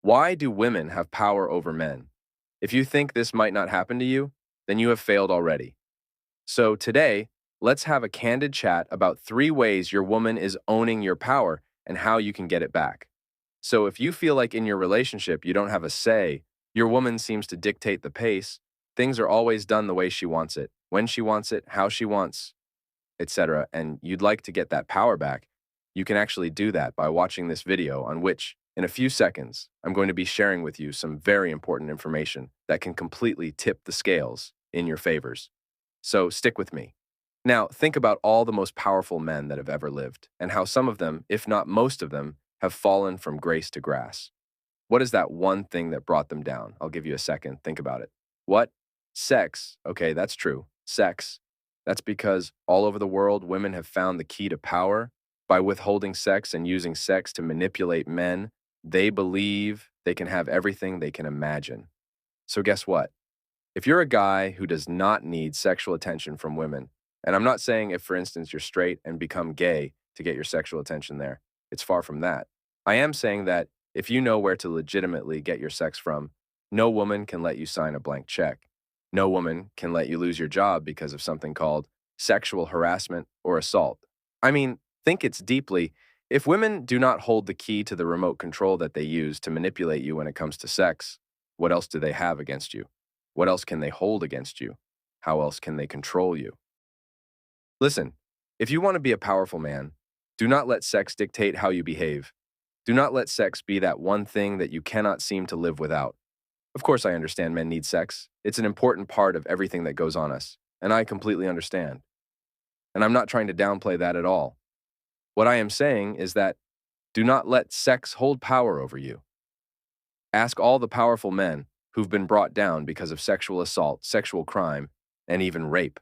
Why do women have power over men? If you think this might not happen to you, then you have failed already. So today, let's have a candid chat about 3 ways your woman is owning your power and how you can get it back. So if you feel like in your relationship you don't have a say, your woman seems to dictate the pace, things are always done the way she wants it, when she wants it, how she wants, etc., and you'd like to get that power back, you can actually do that by watching this video on which, in a few seconds, I'm going to be sharing with you some very important information that can completely tip the scales in your favors. So stick with me. Now, think about all the most powerful men that have ever lived, and how some of them, if not most of them, have fallen from grace to grass. What is that one thing that brought them down? I'll give you a second. Think about it. What? Sex. Okay, that's true. Sex. That's because all over the world, women have found the key to power by withholding sex and using sex to manipulate men. They believe they can have everything they can imagine. So, guess what? If you're a guy who does not need sexual attention from women, and I'm not saying if, for instance, you're straight and become gay to get your sexual attention there, it's far from that. I am saying that if you know where to legitimately get your sex from, no woman can let you sign a blank check. No woman can let you lose your job because of something called sexual harassment or assault. I mean, think it's deeply. If women do not hold the key to the remote control that they use to manipulate you when it comes to sex, what else do they have against you? What else can they hold against you? How else can they control you? Listen, if you want to be a powerful man, do not let sex dictate how you behave. Do not let sex be that one thing that you cannot seem to live without. Of course, I understand men need sex. It's an important part of everything that goes on us, and I completely understand. And I'm not trying to downplay that at all. What I am saying is that do not let sex hold power over you. Ask all the powerful men who've been brought down because of sexual assault, sexual crime, and even rape.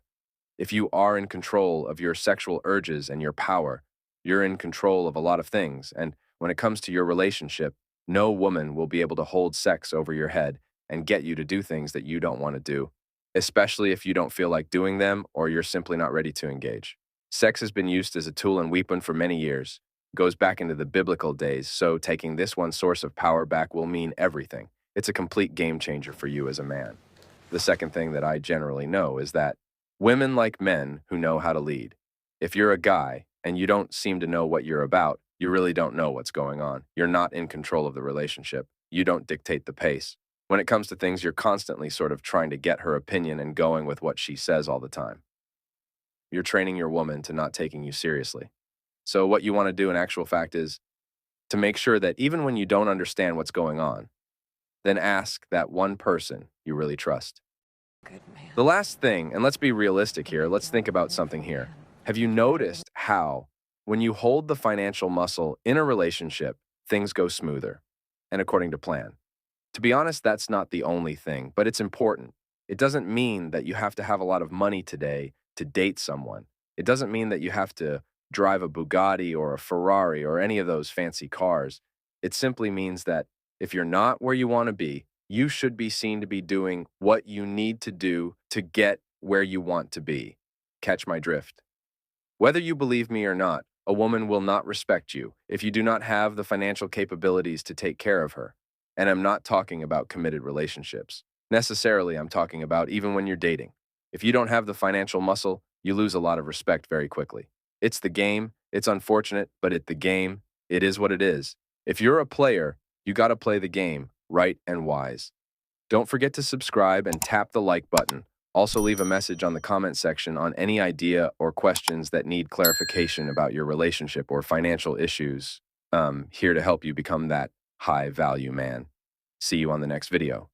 If you are in control of your sexual urges and your power, you're in control of a lot of things. And when it comes to your relationship, no woman will be able to hold sex over your head and get you to do things that you don't want to do, especially if you don't feel like doing them or you're simply not ready to engage. Sex has been used as a tool and weapon for many years. It goes back into the biblical days, so taking this one source of power back will mean everything. It's a complete game changer for you as a man. The second thing that I generally know is that women like men who know how to lead. If you're a guy and you don't seem to know what you're about, you really don't know what's going on. You're not in control of the relationship. You don't dictate the pace. When it comes to things, you're constantly sort of trying to get her opinion and going with what she says all the time. You're training your woman to not taking you seriously. So what you want to do in actual fact is to make sure that even when you don't understand what's going on, then ask that one person you really trust. Good man. The last thing, and let's be realistic here, let's think about something Good here. man. Have you noticed how, when you hold the financial muscle in a relationship, things go smoother and according to plan? To be honest, that's not the only thing, but it's important. It doesn't mean that you have to have a lot of money today to date someone. It doesn't mean that you have to drive a Bugatti or a Ferrari or any of those fancy cars. It simply means that if you're not where you want to be, you should be seen to be doing what you need to do to get where you want to be. Catch my drift. Whether you believe me or not, a woman will not respect you if you do not have the financial capabilities to take care of her. And I'm not talking about committed relationships. Necessarily, I'm talking about even when you're dating. If you don't have the financial muscle, you lose a lot of respect very quickly. It's the game. It's unfortunate, but the game. It is what it is. If you're a player, you got to play the game right and wise. Don't forget to subscribe and tap the like button. Also, leave a message on the comment section on any idea or questions that need clarification about your relationship or financial issues. Here to help you become that high value man. See you on the next video.